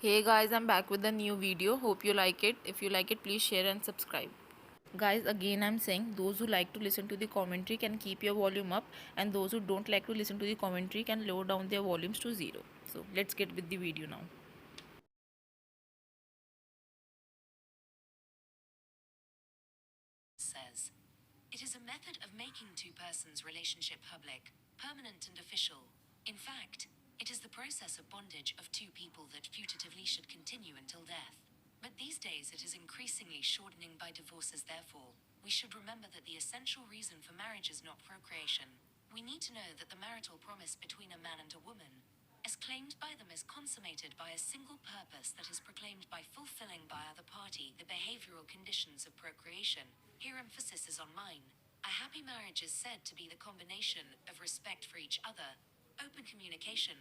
Hey guys, I'm back with a new video. Hope you like it. If you like it, please share and subscribe. Guys, again I'm saying those who like to listen to the commentary can keep your volume up, and those who don't like to listen to the commentary can lower down their volumes to zero. So let's get with the video now. Says it is a method of making two persons' relationship public, permanent and official. In fact, it is the process of bondage of two people that putatively should continue until death. But these days it is increasingly shortening by divorces. Therefore, we should remember that the essential reason for marriage is not procreation. We need to know that the marital promise between a man and a woman, as claimed by them, is consummated by a single purpose that is proclaimed by fulfilling by either party the behavioral conditions of procreation. Here emphasis is on mine. A happy marriage is said to be the combination of respect for each other, open communication,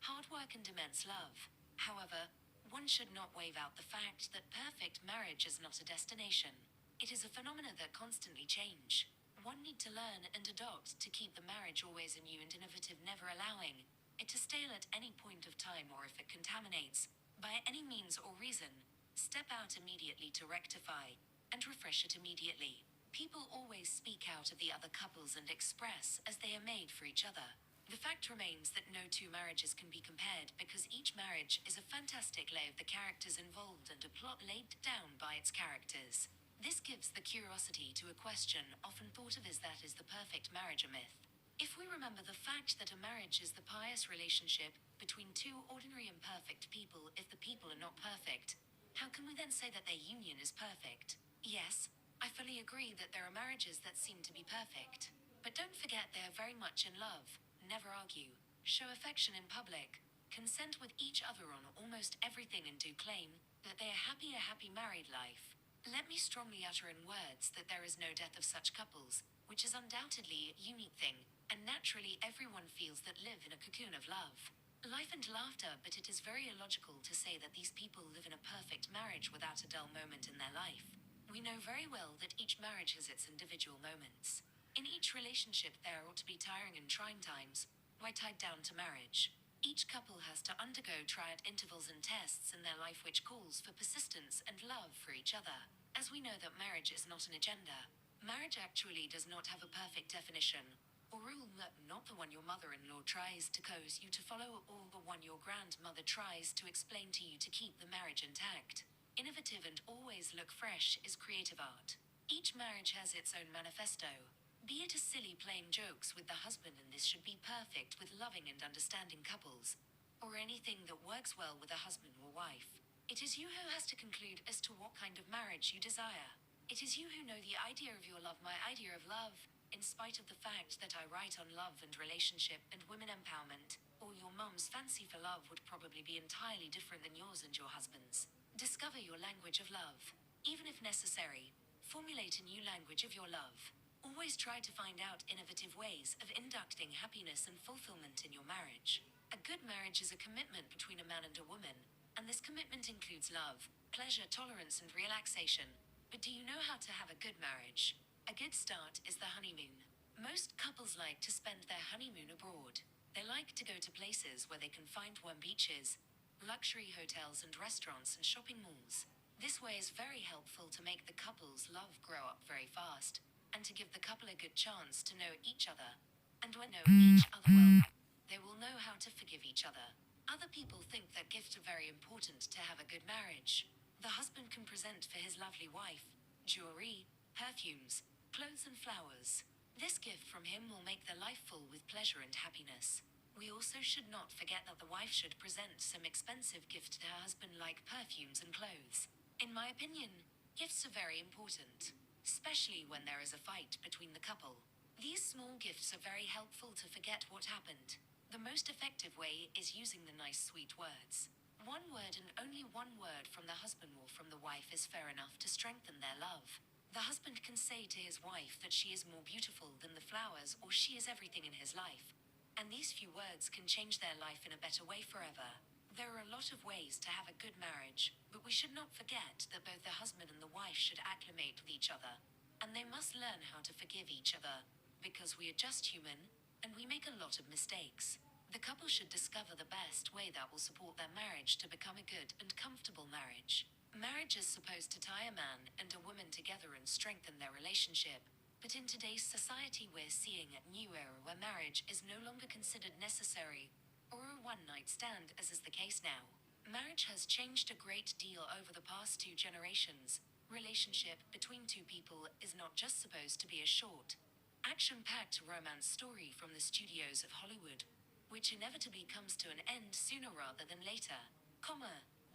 hard work and immense love. However, one should not waive out the fact that perfect marriage is not a destination. It is a phenomena that constantly change. One need to learn and adopt to keep the marriage always new and innovative, never allowing it to stale at any point of time, or if it contaminates, by any means or reason, step out immediately to rectify and refresh it immediately. People always speak out of the other couples and express as they are made for each other. The fact remains that no two marriages can be compared, because each marriage is a fantastic lay of the characters involved and a plot laid down by its characters. This gives the curiosity to a question often thought of: is the perfect marriage a myth? If we remember the fact that a marriage is the pious relationship between two ordinary imperfect people, if the people are not perfect, how can we then say that their union is perfect? Yes, I fully agree that there are marriages that seem to be perfect. But don't forget they are very much in love, never argue, show affection in public, consent with each other on almost everything, and do claim that they are happy a happy married life. Let me strongly utter in words that there is no death of such couples, which is undoubtedly a unique thing, and naturally everyone feels that live in a cocoon of love, life and laughter. But it is very illogical to say that these people live in a perfect marriage without a dull moment in their life. We know very well that each marriage has its individual moments. In each relationship there ought to be tiring and trying times. Why tied down to marriage? Each couple has to undergo triad intervals and tests in their life which calls for persistence and love for each other. As we know that marriage is not an agenda, marriage actually does not have a perfect definition or rule, not the one your mother-in-law tries to coax you to follow, or the one your grandmother tries to explain to you to keep the marriage intact. Innovative and always look fresh is creative art. Each marriage has its own manifesto. Be it a silly playing jokes with the husband, and this should be perfect with loving and understanding couples, or anything that works well with a husband or wife. It is you who has to conclude as to what kind of marriage you desire. It is you who know the idea of your love, my idea of love, in spite of the fact that I write on love and relationship and women empowerment, or your mum's fancy for love would probably be entirely different than yours and your husband's. Discover your language of love. Even if necessary, formulate a new language of your love. Always try to find out innovative ways of inducting happiness and fulfillment in your marriage. A good marriage is a commitment between a man and a woman, and this commitment includes love, pleasure, tolerance, and relaxation. But do you know how to have a good marriage? A good start is the honeymoon. Most couples like to spend their honeymoon abroad. They like to go to places where they can find warm beaches, luxury hotels and restaurants and shopping malls. This way is very helpful to make the couple's love grow up very fast, and to give the couple a good chance to know each other. And when know each other well, they will know how to forgive each other. Other people think that gifts are very important to have a good marriage. The husband can present for his lovely wife jewelry, perfumes, clothes and flowers. This gift from him will make their life full with pleasure and happiness. We also should not forget that the wife should present some expensive gift to her husband, like perfumes and clothes. In my opinion, gifts are very important, especially when there is a fight between the couple. These small gifts are very helpful to forget what happened. The most effective way is using the nice sweet words. One word and only one word from the husband or from the wife is fair enough to strengthen their love. The husband can say to his wife that she is more beautiful than the flowers, or she is everything in his life. And these few words can change their life in a better way forever. There are a lot of ways to have a good marriage, but we should not forget that both the husband and the wife should acclimate with each other. And they must learn how to forgive each other, because we are just human, and we make a lot of mistakes. The couple should discover the best way that will support their marriage to become a good and comfortable marriage. Marriage is supposed to tie a man and a woman together and strengthen their relationship. But in today's society, we're seeing a new era where marriage is no longer considered necessary or a one night stand, as is the case now. Marriage has changed a great deal over the past 2 generations. Relationship between two people is not just supposed to be a short, action packed romance story from the studios of Hollywood, which inevitably comes to an end sooner rather than later,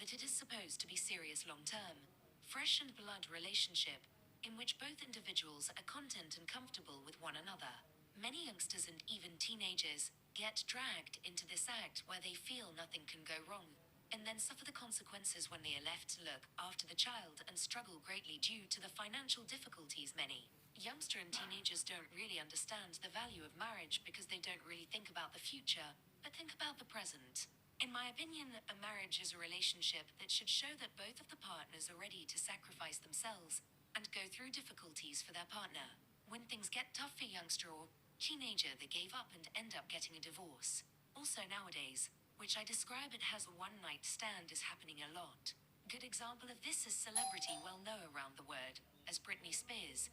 that it is supposed to be serious long term, fresh and blood relationship, in which both individuals are content and comfortable with one another. Many youngsters and even teenagers get dragged into this act where they feel nothing can go wrong, and then suffer the consequences when they are left to look after the child and struggle greatly due to the financial difficulties. Many youngster and teenagers don't really understand the value of marriage because they don't really think about the future, but think about the present. In my opinion, a marriage is a relationship that should show that both of the partners are ready to sacrifice themselves and go through difficulties for their partner. When things get tough for youngster or teenager, they gave up and end up getting a divorce. Also nowadays, which I describe it as a one night stand, is happening a lot. Good example of this is celebrity well known around the world as Britney Spears.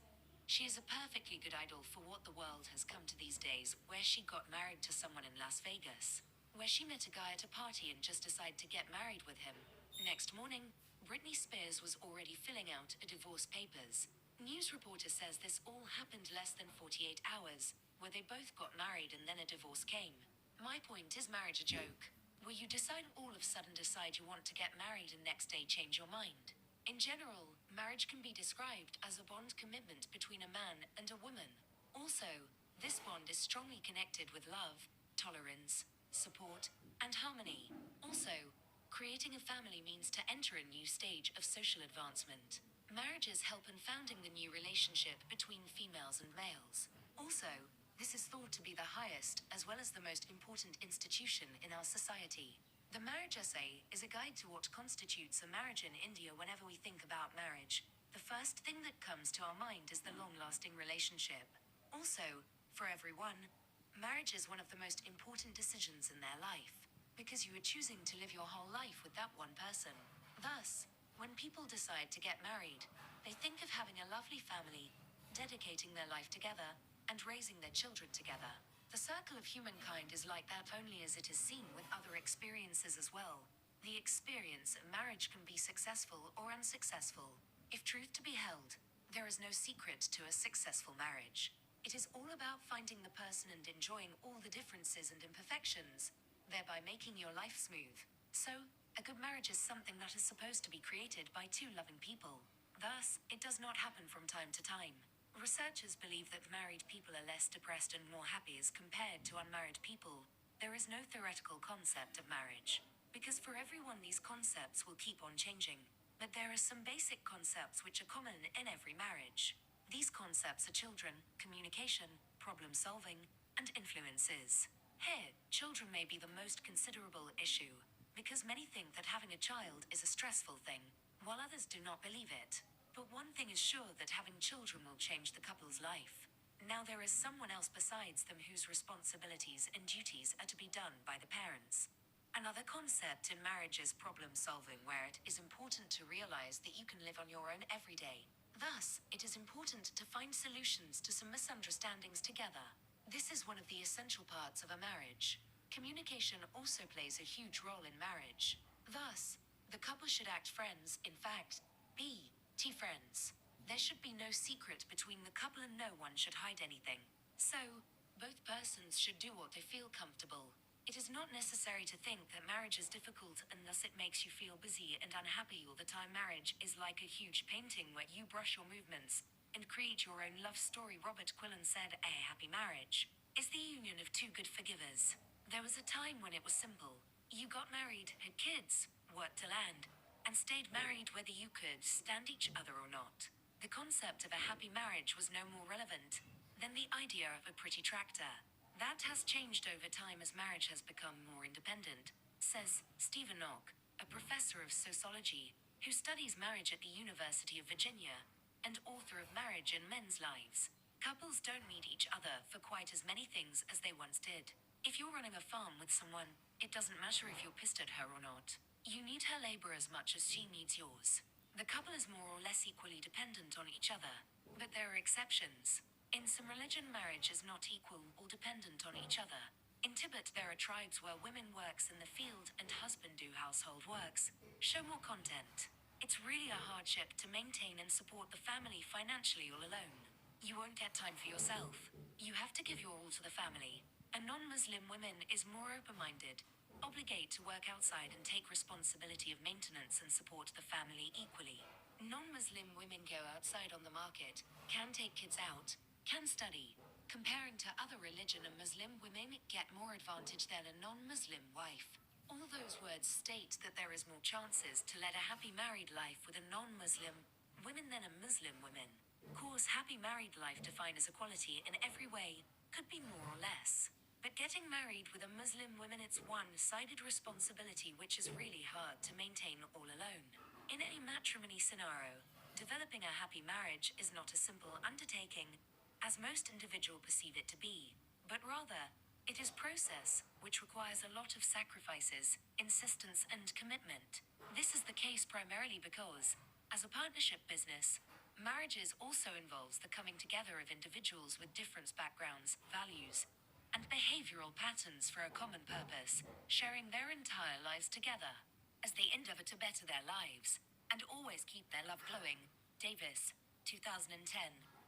She is a perfectly good idol for what the world has come to these days, where she got married to someone in Las Vegas, where she met a guy at a party and just decided to get married with him. Next morning, Britney Spears was already filling out a divorce papers. News reporter says this all happened less than 48 hours, where they both got married and then a divorce came. My point is, marriage a joke, where you all of a sudden decide you want to get married and next day change your mind. In general, marriage can be described as a bond commitment between a man and a woman. Also, this bond is strongly connected with love, tolerance, support, and harmony. Also, creating a family means to enter a new stage of social advancement. Marriages help in founding the new relationship between females and males. Also, this is thought to be the highest as well as the most important institution in our society. The marriage essay is a guide to what constitutes a marriage in India. Whenever we think about marriage, the first thing that comes to our mind is the long-lasting relationship. Also, for everyone, marriage is one of the most important decisions in their life, because you are choosing to live your whole life with that one person. Thus, when people decide to get married, they think of having a lovely family, dedicating their life together, and raising their children together. The circle of humankind is like that only as it is seen with other experiences as well. The experience of marriage can be successful or unsuccessful. If truth to be held, there is no secret to a successful marriage. It is all about finding the person and enjoying all the differences and imperfections, thereby making your life smooth. So, a good marriage is something that is supposed to be created by two loving people. Thus, it does not happen from time to time. Researchers believe that married people are less depressed and more happy as compared to unmarried people. There is no theoretical concept of marriage, because for everyone these concepts will keep on changing. But there are some basic concepts which are common in every marriage. These concepts are children, communication, problem solving, and influences. Here, children may be the most considerable issue, because many think that having a child is a stressful thing, while others do not believe it. But one thing is sure, that having children will change the couple's life. Now there is someone else besides them whose responsibilities and duties are to be done by the parents. Another concept in marriage is problem solving, where it is important to realize that you can live on your own every day. Thus, it is important to find solutions to some misunderstandings together. This is one of the essential parts of a marriage. Communication also plays a huge role in marriage. Thus, the couple should act friends, in fact, be friends. There should be no secret between the couple and no one should hide anything. So, both persons should do what they feel comfortable. It is not necessary to think that marriage is difficult unless it makes you feel busy and unhappy all the time. Marriage is like a huge painting where you brush your movements and create your own love story. Robert Quillen said, "A happy marriage is the union of two good forgivers." There was a time when it was simple. You got married, had kids, worked to land, and stayed married whether you could stand each other or not. The concept of a happy marriage was no more relevant than the idea of a pretty tractor. That has changed over time as marriage has become more independent, says Stephen Ock, a professor of sociology who studies marriage at the University of Virginia and author of Marriage in Men's Lives. Couples don't meet each other for quite as many things as they once did. If you're running a farm with someone, it doesn't matter if you're pissed at her or not. You need her labor as much as she needs yours. The couple is more or less equally dependent on each other, but there are exceptions. In some religion, marriage is not equal or dependent on each other. In Tibet, there are tribes where women works in the field and husband do household works. Show more content. It's really a hardship to maintain and support the family financially all alone. You won't get time for yourself. You have to give your all to the family. A non-Muslim woman is more open-minded, obligate to work outside and take responsibility of maintenance and support the family equally. Non-Muslim women go outside on the market, can take kids out, can study. Comparing to other religion, and Muslim women get more advantage than a non-Muslim wife. All those words state that there is more chances to lead a happy married life with a non-Muslim women than a Muslim woman. Course, happy married life defined as equality in every way could be more or less. But getting married with a Muslim woman, it's one-sided responsibility which is really hard to maintain all alone. In any matrimony scenario, developing a happy marriage is not a simple undertaking, as most individuals perceive it to be, but rather, it is process which requires a lot of sacrifices, insistence and commitment. This is the case primarily because, as a partnership business, marriages also involves the coming together of individuals with different backgrounds, values, and behavioral patterns for a common purpose, sharing their entire lives together, as they endeavor to better their lives, and always keep their love glowing. Davis, 2010,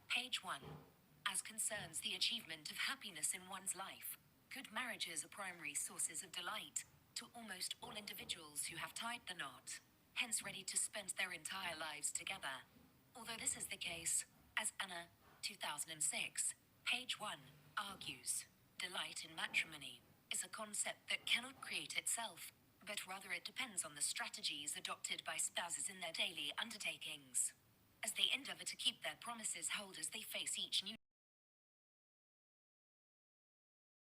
page 1. As concerns the achievement of happiness in one's life, good marriages are primary sources of delight to almost all individuals who have tied the knot, hence ready to spend their entire lives together. Although this is the case, as Anna, 2006, page 1, argues, delight in matrimony is a concept that cannot create itself, but rather it depends on the strategies adopted by spouses in their daily undertakings, as they endeavor to keep their promises hold as they face each new